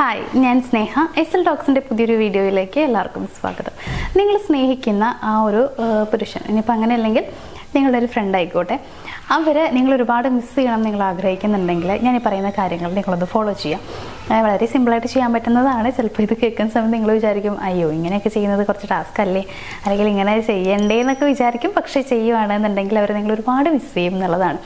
Hi, ഞാൻ സ്നേഹ. S L ടോക്സിൻ്റെ പുതിയൊരു വീഡിയോയിലേക്ക് എല്ലാവർക്കും സ്വാഗതം. നിങ്ങൾ സ്നേഹിക്കുന്ന ആ ഒരു പുരുഷൻ, ഇനിയിപ്പോൾ അങ്ങനെയല്ലെങ്കിൽ നിങ്ങളുടെ ഒരു ഫ്രണ്ട് ആയിക്കോട്ടെ, നിങ്ങൾ ഒരുപാട് മിസ് ചെയ്യണം നിങ്ങൾ ആഗ്രഹിക്കുന്നുണ്ടെങ്കിൽ ഞാൻ ഈ പറയുന്ന കാര്യങ്ങൾ നിങ്ങളൊന്ന് ഫോളോ ചെയ്യാം. വളരെ സിമ്പിളായിട്ട് ചെയ്യാൻ പറ്റുന്നതാണ്. ചിലപ്പോൾ ഇത് കേൾക്കുന്ന സമയത്ത് നിങ്ങൾ വിചാരിക്കും, അയ്യോ ഇങ്ങനെയൊക്കെ ചെയ്യുന്നത് കുറച്ച് ടാസ്ക് അല്ലേ, അല്ലെങ്കിൽ ഇങ്ങനെ ചെയ്യണ്ടേ എന്നൊക്കെ വിചാരിക്കും. പക്ഷേ ചെയ്യുകയാണെന്നുണ്ടെങ്കിൽ നിങ്ങൾ ഒരുപാട് മിസ് ചെയ്യും എന്നുള്ളതാണ്.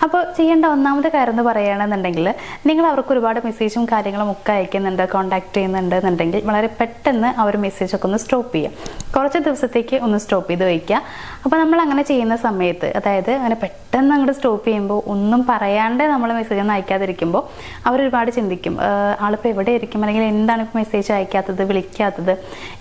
അപ്പോൾ ചെയ്യേണ്ട ഒന്നാമത്തെ കാര്യം എന്ന് പറയുകയാണെന്നുണ്ടെങ്കിൽ, നിങ്ങൾ അവർക്ക് ഒരുപാട് മെസ്സേജും കാര്യങ്ങളും ഒക്കെ അയക്കുന്നുണ്ട്, കോൺടാക്ട് ചെയ്യുന്നുണ്ട് എന്നുണ്ടെങ്കിൽ വളരെ പെട്ടെന്ന് ആ ഒരു മെസ്സേജൊക്കെ ഒന്ന് സ്റ്റോപ്പ് ചെയ്യുക. കുറച്ച് ദിവസത്തേക്ക് ഒന്ന് സ്റ്റോപ്പ് ചെയ്ത് വയ്ക്കുക. അപ്പോൾ നമ്മൾ അങ്ങനെ ചെയ്യുന്ന സമയത്ത്, അതായത് അങ്ങനെ പെട്ടെന്ന് അങ്ങോട്ട് സ്റ്റോപ്പ് ചെയ്യുമ്പോൾ, ഒന്നും പറയാണ്ട് നമ്മൾ മെസ്സേജ് ഒന്നും അയക്കാതിരിക്കുമ്പോൾ അവരൊരുപാട് ചിന്തിക്കും, ആളിപ്പോൾ എവിടെ ആയിരിക്കും, അല്ലെങ്കിൽ എന്താണ് ഇപ്പോൾ മെസ്സേജ് അയക്കാത്തത്, വിളിക്കാത്തത്,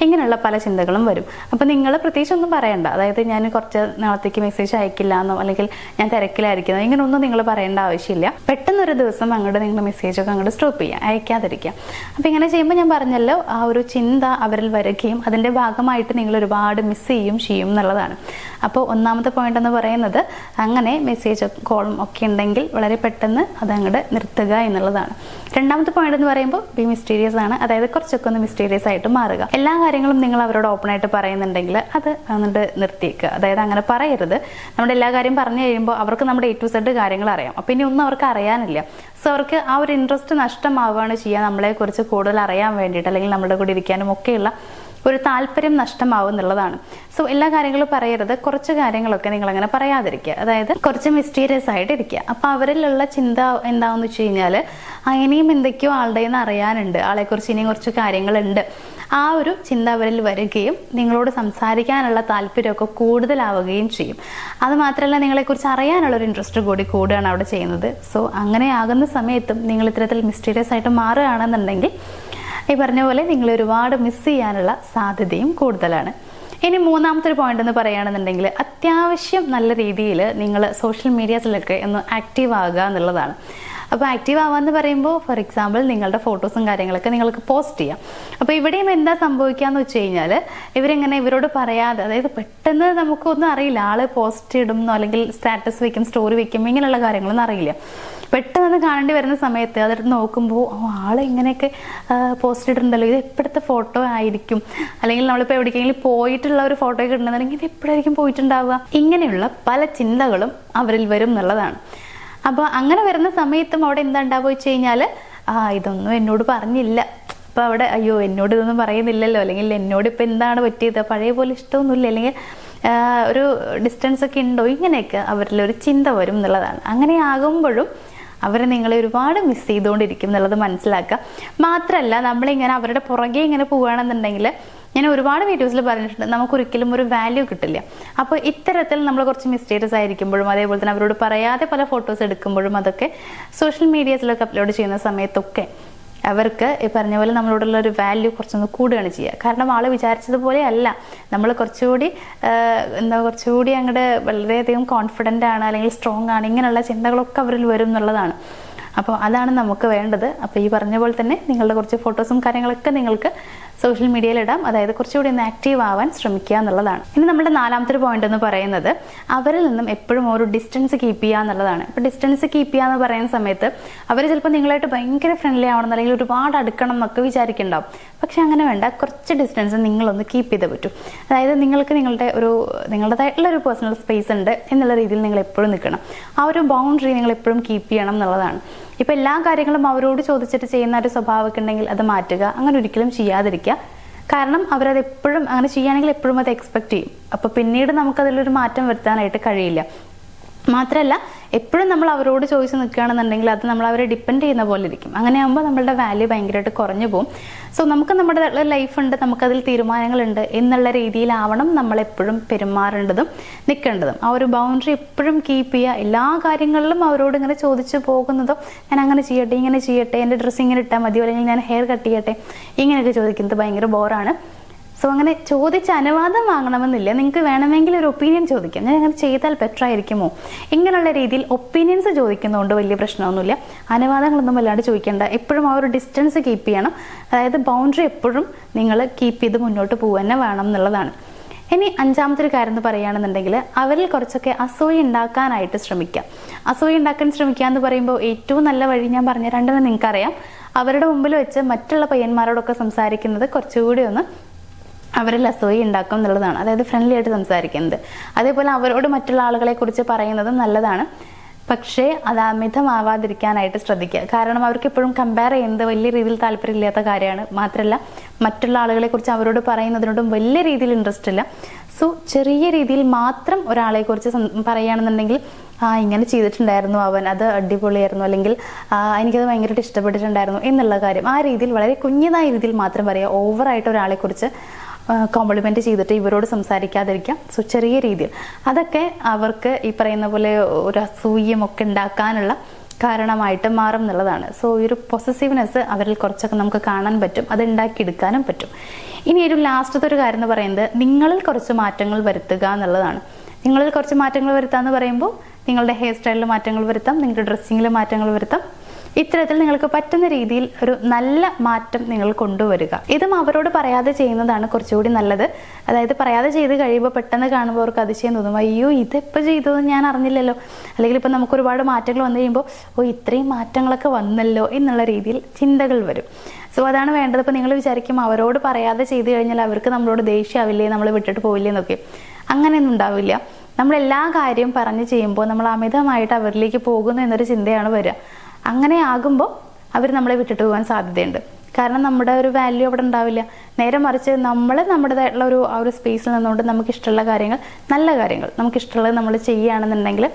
ഇങ്ങനെയുള്ള പല ചിന്തകളും വരും. അപ്പോൾ നിങ്ങൾ പ്രത്യേകിച്ച് ഒന്നും പറയണ്ട. അതായത് ഞാൻ കുറച്ച് നാളത്തേക്ക് മെസ്സേജ് അയക്കില്ല എന്നോ, അല്ലെങ്കിൽ ഞാൻ തിരക്കിലായിരിക്കുന്നോ, ഇങ്ങനെയൊന്നും നിങ്ങൾ പറയേണ്ട ആവശ്യമില്ല. പെട്ടെന്നൊരു ദിവസം അങ്ങോട്ട് നിങ്ങൾ മെസ്സേജൊക്കെ അങ്ങോട്ട് സ്റ്റോപ്പ് ചെയ്യുക, അയക്കാതിരിക്കുക. അപ്പോൾ ഇങ്ങനെ ചെയ്യുമ്പോൾ ഞാൻ പറഞ്ഞല്ലോ, ആ ഒരു ചിന്ത അവരിൽ വരികയും അതിൻ്റെ ഭാഗമായിട്ട് നിങ്ങൾ ഒരുപാട് മിസ് ചെയ്യും എന്നുള്ളതാണ്. അപ്പോൾ ഒന്നാമത്തെ പോയിന്റ് എന്ന് പറയുന്നത്, അങ്ങനെ മെസ്സേജ് കോളും ഒക്കെ ഉണ്ടെങ്കിൽ വളരെ പെട്ടെന്ന് അതങ്ങോട്ട് നിർത്തുക എന്നുള്ളതാണ്. രണ്ടാമത്തെ പോയിന്റ് എന്ന് പറയുമ്പോൾ ബി മിസ്റ്റീരിയസ് ആണ്. അതായത് കുറച്ചൊക്കെ ഒന്ന് മിസ്റ്റീരിയസ് ആയിട്ട് മാറുക. എല്ലാ കാര്യങ്ങളും നിങ്ങൾ അവരോട് ഓപ്പൺ ആയിട്ട് പറയുന്നുണ്ടെങ്കിൽ അത് അങ്ങോട്ട് നിർത്തിയേക്കുക. അതായത് അങ്ങനെ പറയരുത്. നമ്മുടെ എല്ലാ കാര്യം പറഞ്ഞു കഴിയുമ്പോൾ അവർക്ക് നമ്മുടെ A to Z കാര്യങ്ങൾ അറിയാം. അപ്പം ഇനി ഒന്നും അവർക്ക് അറിയാനില്ല. സോ അവർക്ക് ആ ഒരു ഇൻട്രസ്റ്റ് നഷ്ടമാവുകയാണ് ചെയ്യുക, നമ്മളെക്കുറിച്ച് കൂടുതൽ അറിയാൻ വേണ്ടിയിട്ട്, അല്ലെങ്കിൽ നമ്മുടെ കൂടെ ഇരിക്കാനും ഒക്കെയുള്ള ഒരു താല്പര്യം നഷ്ടമാവും എന്നുള്ളതാണ്. സോ എല്ലാ കാര്യങ്ങളും പറയരുത്. കുറച്ച് കാര്യങ്ങളൊക്കെ നിങ്ങൾ അങ്ങനെ പറയാതിരിക്കുക. അതായത് കുറച്ച് മിസ്റ്റീരിയസ് ആയിട്ട് ഇരിക്കുക. അപ്പോൾ അവരിലുള്ള ചിന്ത എന്താണെന്ന് വെച്ച് കഴിഞ്ഞാൽ, ഇനിയും എന്തൊക്കെയോ ആളുടെ നിന്ന് അറിയാനുണ്ട്, ആളെക്കുറിച്ച് ഇനിയും കുറച്ച് കാര്യങ്ങളുണ്ട്, ആ ഒരു ചിന്ത അവരിൽ വരികയും നിങ്ങളോട് സംസാരിക്കാനുള്ള താല്പര്യമൊക്കെ കൂടുതലാവുകയും ചെയ്യും. അത് മാത്രമല്ല, നിങ്ങളെക്കുറിച്ച് അറിയാനുള്ള ഒരു ഇൻട്രസ്റ്റ് കൂടി കൂടുകയാണ് അവിടെ ചെയ്യുന്നത്. സോ അങ്ങനെ ആകുന്ന സമയത്തും നിങ്ങൾ ഇത്തരത്തിൽ മിസ്റ്റീരിയസ് ആയിട്ട് മാറുകയാണെന്നുണ്ടെങ്കിൽ ഈ പറഞ്ഞ പോലെ നിങ്ങൾ ഒരുപാട് മിസ് ചെയ്യാനുള്ള സാധ്യതയും കൂടുതലാണ്. ഇനി മൂന്നാമത്തെ ഒരു പോയിന്റ് എന്ന് പറയുകയാണെന്നുണ്ടെങ്കിൽ, അത്യാവശ്യം നല്ല രീതിയിൽ നിങ്ങൾ സോഷ്യൽ മീഡിയാസിലൊക്കെ ഒന്ന് ആക്റ്റീവ് ആകുക എന്നുള്ളതാണ്. അപ്പോൾ ആക്റ്റീവ് ആവാന്ന് പറയുമ്പോൾ, ഫോർ എക്സാമ്പിൾ നിങ്ങളുടെ ഫോട്ടോസും കാര്യങ്ങളൊക്കെ നിങ്ങൾക്ക് പോസ്റ്റ് ചെയ്യാം. അപ്പോൾ ഇവിടെയും എന്താ സംഭവിക്കാന്ന് വെച്ച് കഴിഞ്ഞാൽ, ഇവരോട് പറയാതെ, അതായത് പെട്ടെന്ന് നമുക്കൊന്നും അറിയില്ല, ആള് പോസ്റ്റ് ഇടുന്നോ അല്ലെങ്കിൽ സ്റ്റാറ്റസ് വെക്കും, സ്റ്റോറി വെക്കും, ഇങ്ങനെയുള്ള കാര്യങ്ങളൊന്നും അറിയില്ല. പെട്ടെന്ന് കാണേണ്ടി വരുന്ന സമയത്ത് അതെടുത്ത് നോക്കുമ്പോൾ, ആൾ ഇങ്ങനെയൊക്കെ പോസ്റ്റ് ഇട്ടിട്ടുണ്ടല്ലോ, ഇത് എപ്പോഴത്തെ ഫോട്ടോ ആയിരിക്കും, അല്ലെങ്കിൽ നമ്മളിപ്പോൾ എവിടേക്കെങ്കിലും പോയിട്ടുള്ള ഒരു ഫോട്ടോ ഒക്കെ ഇടുന്നുണ്ടെങ്കിൽ ഇത് എപ്പോഴായിരിക്കും പോയിട്ടുണ്ടാവുക, ഇങ്ങനെയുള്ള പല ചിന്തകളും അവരിൽ വരും എന്നുള്ളതാണ്. അപ്പോൾ അങ്ങനെ വരുന്ന സമയത്തും അവിടെ എന്താ ഉണ്ടാവുക വെച്ച് കഴിഞ്ഞാൽ, ഇതൊന്നും എന്നോട് പറഞ്ഞില്ല, അപ്പോൾ അവിടെ അയ്യോ എന്നോട് ഇതൊന്നും പറയുന്നില്ലല്ലോ, അല്ലെങ്കിൽ എന്നോട് ഇപ്പം എന്താണ് പറ്റിയത്, പഴയ പോലെ ഇഷ്ടമൊന്നുമില്ല, അല്ലെങ്കിൽ ഒരു ഡിസ്റ്റൻസ് ഒക്കെ ഉണ്ടോ, ഇങ്ങനെയൊക്കെ അവരിലൊരു ചിന്ത വരും എന്നുള്ളതാണ്. അങ്ങനെ ആകുമ്പോഴും അവർ നിങ്ങളെ ഒരുപാട് മിസ് ചെയ്തുകൊണ്ടിരിക്കും എന്നുള്ളത് മനസ്സിലാക്കുക. മാത്രമല്ല, നമ്മളിങ്ങനെ അവരുടെ പുറകെ ഇങ്ങനെ പോവുകയാണെന്നുണ്ടെങ്കിൽ, ഞാൻ ഒരുപാട് വീഡിയോസിൽ പറഞ്ഞിട്ടുണ്ട്, നമുക്കൊരിക്കലും ഒരു വാല്യൂ കിട്ടില്ല. അപ്പോൾ ഇത്തരത്തിൽ നമ്മൾ കുറച്ച് മിസ്റ്റേക്സ് ആയിരിക്കുമ്പോഴും, അതേപോലെ തന്നെ അവരോട് പറയാതെ പല ഫോട്ടോസ് എടുക്കുമ്പോഴും, അതൊക്കെ സോഷ്യൽ മീഡിയാസിലൊക്കെ അപ്ലോഡ് ചെയ്യുന്ന സമയത്തൊക്കെ അവർക്ക് ഈ പറഞ്ഞ പോലെ നമ്മളോടുള്ള ഒരു വാല്യൂ കുറച്ചൊന്ന് കൂടുകയാണ് ചെയ്യുക. കാരണം ആൾ വിചാരിച്ചതുപോലെ അല്ല, നമ്മൾ കുറച്ചുകൂടി അങ്ങോട്ട് വളരെയധികം കോൺഫിഡൻ്റ് ആണ്, അല്ലെങ്കിൽ സ്ട്രോങ് ആണ്, ഇങ്ങനെയുള്ള ചിന്തകളൊക്കെ അവരിൽ വരും എന്നുള്ളതാണ്. അപ്പോൾ അതാണ് നമുക്ക് വേണ്ടത്. അപ്പോൾ ഈ പറഞ്ഞ പോലെ തന്നെ നിങ്ങളുടെ കുറച്ച് ഫോട്ടോസും കാര്യങ്ങളൊക്കെ നിങ്ങൾക്ക് സോഷ്യൽ മീഡിയയിൽ ഇടാം. അതായത് കുറച്ചുകൂടി ഒന്ന് ആക്റ്റീവ് ആവാൻ ശ്രമിക്കുക എന്നുള്ളതാണ്. ഇനി നമ്മുടെ നാലാമത്തെ പോയിന്റ് എന്ന് പറയുന്നത്, അവരിൽ നിന്നും എപ്പോഴും ഒരു ഡിസ്റ്റൻസ് കീപ്പ് ചെയ്യുക എന്നുള്ളതാണ്. ഇപ്പോൾ ഡിസ്റ്റൻസ് കീപ്പ് ചെയ്യുക എന്ന് പറയുന്ന സമയത്ത് അവർ ചിലപ്പോൾ നിങ്ങളായിട്ട് ഭയങ്കര ഫ്രണ്ട്ലി ആവണം, അല്ലെങ്കിൽ ഒരുപാട് അടുക്കണം എന്നൊക്കെ വിചാരിക്കുന്നുണ്ടാവും. പക്ഷെ അങ്ങനെ വേണ്ട, കുറച്ച് ഡിസ്റ്റൻസ് നിങ്ങളൊന്ന് കീപ്പ് ചെയ്തേ പറ്റൂ. അതായത് നിങ്ങൾക്ക് നിങ്ങളുടേതായിട്ടുള്ള ഒരു പേഴ്സണൽ സ്പേസ് ഉണ്ട് എന്നുള്ള രീതിയിൽ നിങ്ങൾ എപ്പോഴും നിൽക്കണം. ആ ഒരു ബൗണ്ടറി നിങ്ങൾ എപ്പോഴും കീപ്പ് ചെയ്യണം എന്നുള്ളതാണ്. ഇപ്പം എല്ലാ കാര്യങ്ങളും അവരോട് ചോദിച്ചിട്ട് ചെയ്യുന്ന ഒരു സ്വഭാവമൊക്കെ ഉണ്ടെങ്കിൽ അത് മാറ്റുക. അങ്ങനെ ഒരിക്കലും ചെയ്യാതിരിക്കുക. കാരണം അവരത് എപ്പോഴും അങ്ങനെ ചെയ്യുകയാണെങ്കിൽ എപ്പോഴും അത് എക്സ്പെക്ട് ചെയ്യും. അപ്പോൾ പിന്നീട് നമുക്കതിലൊരു മാറ്റം വരുത്താനായിട്ട് കഴിയില്ല. മാത്രമല്ല, എപ്പോഴും നമ്മൾ അവരോട് ചോദിച്ച് നിൽക്കുകയാണെന്നുണ്ടെങ്കിൽ അത് നമ്മൾ അവരെ ഡിപ്പെൻഡ് ചെയ്യുന്ന പോലെ ഇരിക്കും. അങ്ങനെ ആകുമ്പോൾ നമ്മളുടെ വാല്യൂ ഭയങ്കരമായിട്ട് കുറഞ്ഞു പോകും. സോ നമുക്ക് നമ്മുടെ ലൈഫുണ്ട്, നമുക്കതിൽ തീരുമാനങ്ങളുണ്ട് എന്നുള്ള രീതിയിലാവണം നമ്മളെപ്പോഴും പെരുമാറേണ്ടതും നിൽക്കേണ്ടതും. ആ ഒരു ബൗണ്ടറി എപ്പോഴും കീപ്പ് ചെയ്യുക. എല്ലാ കാര്യങ്ങളിലും അവരോട് ഇങ്ങനെ ചോദിച്ചു പോകുന്നതോ, ഞാൻ അങ്ങനെ ചെയ്യട്ടെ, ഇങ്ങനെ ചെയ്യട്ടെ, എൻ്റെ ഡ്രസ്സ് ഇങ്ങനെ ഇട്ടാൽ മതിയോ, അല്ലെങ്കിൽ ഞാൻ ഹെയർ കട്ട് ചെയ്യട്ടെ, ഇങ്ങനെയൊക്കെ ചോദിക്കുന്നത് ഭയങ്കര ബോറാണ്. സോ അങ്ങനെ ചോദിച്ച് അനുവാദം വാങ്ങണമെന്നില്ല. നിങ്ങൾക്ക് വേണമെങ്കിൽ ഒരു ഒപ്പീനിയൻ ചോദിക്കാം, ഞാൻ അങ്ങനെ ചെയ്താൽ ബെറ്റർ ആയിരിക്കുമോ, ഇങ്ങനെയുള്ള രീതിയിൽ ഒപ്പീനിയൻസ് ചോദിക്കുന്നതുകൊണ്ട് വലിയ പ്രശ്നമൊന്നുമില്ല. അനുവാദങ്ങളൊന്നും വല്ലാണ്ട് ചോദിക്കേണ്ട. എപ്പോഴും ആ ഒരു ഡിസ്റ്റൻസ് കീപ്പ് ചെയ്യണം. അതായത് ബൗണ്ടറി എപ്പോഴും നിങ്ങൾ കീപ്പ് ചെയ്ത് മുന്നോട്ട് പോകാൻ തന്നെ വേണം എന്നുള്ളതാണ്. ഇനി അഞ്ചാമത്തെ ഒരു കാര്യം എന്ന് പറയുകയാണെന്നുണ്ടെങ്കിൽ, അവരിൽ കുറച്ചൊക്കെ അസൂയ ഉണ്ടാക്കാനായിട്ട് ശ്രമിക്കുക. അസൂയ ഉണ്ടാക്കാൻ ശ്രമിക്കുക എന്ന് പറയുമ്പോൾ ഏറ്റവും നല്ല വഴി ഞാൻ പറഞ്ഞ രണ്ടെന്ന് നിങ്ങൾക്കറിയാം. അവരുടെ മുമ്പിൽ വെച്ച് മറ്റുള്ള പയ്യന്മാരോടൊക്കെ സംസാരിക്കുന്നത് കുറച്ചുകൂടി ഒന്ന് അവരിൽ അസൂയ ഉണ്ടാക്കും എന്നുള്ളതാണ്. അതായത് ഫ്രണ്ട്ലി ആയിട്ട് സംസാരിക്കുന്നത്. അതേപോലെ അവരോട് മറ്റുള്ള ആളുകളെ കുറിച്ച് പറയുന്നതും നല്ലതാണ്. പക്ഷേ അത് അമിതമാവാതിരിക്കാനായിട്ട് ശ്രദ്ധിക്കുക. കാരണം അവർക്ക് എപ്പോഴും കമ്പയർ ചെയ്യുന്നത് വലിയ രീതിയിൽ താല്പര്യമില്ലാത്ത കാര്യമാണ്. മാത്രമല്ല മറ്റുള്ള ആളുകളെ കുറിച്ച് അവരോട് പറയുന്നതിനോടും വലിയ രീതിയിൽ ഇൻട്രസ്റ്റ് ഇല്ല. സോ ചെറിയ രീതിയിൽ മാത്രം ഒരാളെ കുറിച്ച് പറയുകയാണെന്നുണ്ടെങ്കിൽ ഇങ്ങനെ ചെയ്തിട്ടുണ്ടായിരുന്നു അവൻ, അത് അടിപൊളിയായിരുന്നു, അല്ലെങ്കിൽ എനിക്കത് ഭയങ്കരമായിട്ട് ഇഷ്ടപ്പെട്ടിട്ടുണ്ടായിരുന്നു എന്നുള്ള കാര്യം ആ രീതിയിൽ വളരെ കുഞ്ഞതായ രീതിയിൽ മാത്രം പറയുക. ഓവറായിട്ട് ഒരാളെ കുറിച്ച് കോംപ്ലിമെന്റ് ചെയ്തിട്ട് ഇവരോട് സംസാരിക്കാതിരിക്കാം. സോ ചെറിയ രീതിയിൽ അതൊക്കെ അവർക്ക് ഈ പറയുന്ന പോലെ ഒരു അസൂയം ഒക്കെ ഉണ്ടാക്കാനുള്ള കാരണമായിട്ട് മാറും എന്നുള്ളതാണ്. സോ ഈ ഒരു പൊസസീവ്നെസ് അവരിൽ കുറച്ചൊക്കെ നമുക്ക് കാണാൻ പറ്റും, അത് ഉണ്ടാക്കിയെടുക്കാനും പറ്റും. ഇനി ഒരു ലാസ്റ്റത്തെ ഒരു കാര്യം എന്ന് പറയുന്നത് നിങ്ങളിൽ കുറച്ച് മാറ്റങ്ങൾ വരുത്തുക എന്നുള്ളതാണ്. നിങ്ങളിൽ കുറച്ച് മാറ്റങ്ങൾ വരുത്തുക എന്ന് പറയുമ്പോൾ നിങ്ങളുടെ ഹെയർ സ്റ്റൈലിൽ മാറ്റങ്ങൾ വരുത്താം, നിങ്ങളുടെ ഡ്രസ്സിങ്ങിൽ മാറ്റങ്ങൾ വരുത്താം. ഇത്തരത്തിൽ നിങ്ങൾക്ക് പറ്റുന്ന രീതിയിൽ ഒരു നല്ല മാറ്റം നിങ്ങൾ കൊണ്ടുവരിക. ഇതും അവരോട് പറയാതെ ചെയ്യുന്നതാണ് കുറച്ചുകൂടി നല്ലത്. അതായത് പറയാതെ ചെയ്ത് കഴിയുമ്പോൾ പെട്ടെന്ന് കാണുമ്പോൾ അവർക്ക് അതിശയം തോന്നും, അയ്യോ ഇതെപ്പോൾ ചെയ്തതെന്ന് ഞാൻ അറിഞ്ഞില്ലല്ലോ, അല്ലെങ്കിൽ ഇപ്പം നമുക്ക് ഒരുപാട് മാറ്റങ്ങൾ വന്നു കഴിയുമ്പോൾ ഇത്രയും മാറ്റങ്ങളൊക്കെ വന്നല്ലോ എന്നുള്ള രീതിയിൽ ചിന്തകൾ വരും. സോ അതാണ് വേണ്ടത്. ഇപ്പം നിങ്ങൾ വിചാരിക്കും അവരോട് പറയാതെ ചെയ്ത് കഴിഞ്ഞാൽ അവർക്ക് നമ്മളോട് ദേഷ്യമാവില്ലേ, നമ്മൾ വിട്ടിട്ട് പോവില്ലേ എന്നൊക്കെ. അങ്ങനെയൊന്നും ഉണ്ടാവില്ല. നമ്മളെല്ലാ കാര്യവും പറഞ്ഞ് ചെയ്യുമ്പോൾ നമ്മൾ അമിതമായിട്ട് അവരിലേക്ക് പോകുന്നു എന്നൊരു ചിന്തയാണ് വരിക. അങ്ങനെ ആകുമ്പോൾ അവർ നമ്മളെ വിട്ടിട്ട് പോകാൻ സാധ്യതയുണ്ട്. കാരണം നമ്മുടെ ഒരു വാല്യൂ അവിടെ ഉണ്ടാവില്ല. നേരെ മറിച്ച് നമ്മൾ നമ്മുടേതായിട്ടുള്ള ആ ഒരു സ്പേസിൽ നിന്നുകൊണ്ട് നമുക്കിഷ്ടമുള്ള കാര്യങ്ങൾ, നല്ല കാര്യങ്ങൾ നമുക്കിഷ്ടമുള്ളത് നമ്മൾ ചെയ്യുകയാണെന്നുണ്ടെങ്കിൽ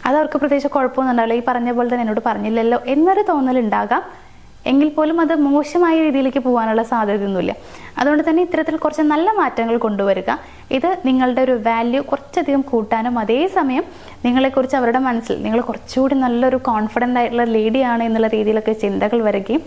അത് അവർക്ക് പ്രത്യേകിച്ച് കുഴപ്പമൊന്നും ഉണ്ടാവില്ല. ഈ പറഞ്ഞ പോലെ തന്നെ എന്നോട് പറഞ്ഞില്ലല്ലോ എന്നൊരു തോന്നലുണ്ടാകാം. എങ്കിൽ പോലും അത് മോശമായ രീതിയിലേക്ക് പോകാനുള്ള സാധ്യതയൊന്നുമില്ല. അതുകൊണ്ട് തന്നെ ഇത്തരത്തിൽ കുറച്ച് നല്ല മാറ്റങ്ങൾ കൊണ്ടുവരിക. ഇത് നിങ്ങളുടെ ഒരു വാല്യൂ കുറച്ചധികം കൂട്ടാനും അതേസമയം നിങ്ങളെക്കുറിച്ച് അവരുടെ മനസ്സിൽ നിങ്ങൾ കുറച്ചുകൂടി നല്ലൊരു കോൺഫിഡൻ്റ് ആയിട്ടുള്ള ലേഡിയാണ് എന്നുള്ള രീതിയിലൊക്കെ ചിന്തകൾ വരികയും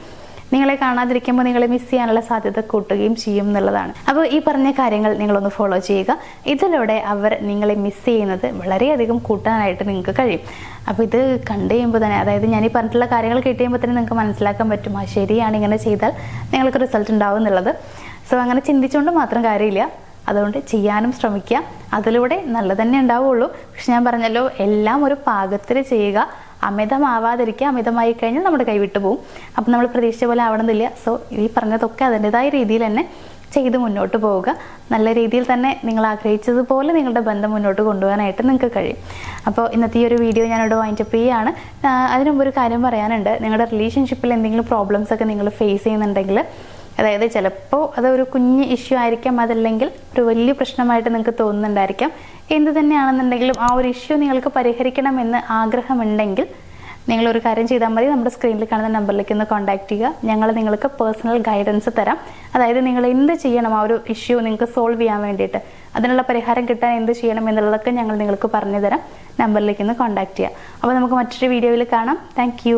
നിങ്ങളെ കാണാതിരിക്കുമ്പോൾ നിങ്ങളെ മിസ് ചെയ്യാനുള്ള സാധ്യത കൂട്ടുകയും ചെയ്യും എന്നുള്ളതാണ്. അപ്പോൾ ഈ പറഞ്ഞ കാര്യങ്ങൾ നിങ്ങളൊന്ന് ഫോളോ ചെയ്യുക. ഇതിലൂടെ അവർ നിങ്ങളെ മിസ് ചെയ്യുന്നത് വളരെയധികം കൂട്ടാനായിട്ട് നിങ്ങൾക്ക് കഴിയും. അപ്പോൾ ഇത് കണ്ടു കഴിയുമ്പോൾ തന്നെ, അതായത് ഞാൻ ഈ പറഞ്ഞിട്ടുള്ള കാര്യങ്ങൾ കേട്ട് കഴിയുമ്പോൾ തന്നെ നിങ്ങൾക്ക് മനസ്സിലാക്കാൻ പറ്റും, ശരിയാണ് ഇങ്ങനെ ചെയ്താൽ നിങ്ങൾക്ക് റിസൾട്ട് ഉണ്ടാവും എന്നുള്ളത്. സോ അങ്ങനെ ചിന്തിച്ചുകൊണ്ട് മാത്രം കാര്യമില്ല, അതുകൊണ്ട് ചെയ്യാനും ശ്രമിക്കുക. അതിലൂടെ നല്ല തന്നെ ഉണ്ടാവുള്ളൂ. പക്ഷെ ഞാൻ പറഞ്ഞല്ലോ, എല്ലാം ഒരു പാകത്തിൽ ചെയ്യുക, അമിതമാവാതിരിക്കുക. അമിതമായി കഴിഞ്ഞാൽ നമ്മുടെ കൈവിട്ട് പോകും. അപ്പം നമ്മൾ പ്രതീക്ഷിച്ച പോലെ ആവണമെന്നില്ല. സോ ഈ പറഞ്ഞതൊക്കെ അതിൻ്റെതായ രീതിയിൽ തന്നെ ചെയ്ത് മുന്നോട്ട് പോവുക. നല്ല രീതിയിൽ തന്നെ നിങ്ങൾ ആഗ്രഹിച്ചതുപോലെ നിങ്ങളുടെ ബന്ധം മുന്നോട്ട് കൊണ്ടുപോകാനായിട്ട് നിങ്ങൾക്ക് കഴിയും. അപ്പോൾ ഇന്നത്തെ ഈ ഒരു വീഡിയോ ഞാനിവിടെ വൈൻഡപ്പ് ചെയ്യുകയാണ്. അതിനുമുമ്പ് ഒരു കാര്യം പറയാനുണ്ട്. നിങ്ങളുടെ റിലേഷൻഷിപ്പിൽ എന്തെങ്കിലും പ്രോബ്ലംസ് ഒക്കെ നിങ്ങൾ ഫേസ് ചെയ്യുന്നുണ്ടെങ്കിൽ, അതായത് ചിലപ്പോൾ അതൊരു കുഞ്ഞ് ഇഷ്യൂ ആയിരിക്കാം, അതല്ലെങ്കിൽ ഒരു വലിയ പ്രശ്നമായിട്ട് നിങ്ങൾക്ക് തോന്നുന്നുണ്ടായിരിക്കാം. എന്ത് തന്നെയാണെന്നുണ്ടെങ്കിലും ആ ഒരു ഇഷ്യൂ നിങ്ങൾക്ക് പരിഹരിക്കണമെന്ന് ആഗ്രഹമുണ്ടെങ്കിൽ നിങ്ങളൊരു കാര്യം ചെയ്താൽ മതി. നമ്മുടെ സ്ക്രീനിൽ കാണുന്ന നമ്പറിലേക്ക് ഒന്ന് കോൺടാക്ട് ചെയ്യുക. ഞങ്ങൾ നിങ്ങൾക്ക് പേഴ്സണൽ ഗൈഡൻസ് തരാം. അതായത് നിങ്ങൾ എന്ത് ചെയ്യണം, ആ ഒരു ഇഷ്യൂ നിങ്ങൾക്ക് സോൾവ് ചെയ്യാൻ വേണ്ടിയിട്ട്, അതിനുള്ള പരിഹാരം കിട്ടാൻ എന്ത് ചെയ്യണം എന്നുള്ളതൊക്കെ ഞങ്ങൾ നിങ്ങൾക്ക് പറഞ്ഞു തരാം. നമ്പറിലേക്ക് ഒന്ന് കോൺടാക്ട് ചെയ്യുക. അപ്പോൾ നമുക്ക് മറ്റൊരു വീഡിയോയിൽ കാണാം. Thank you.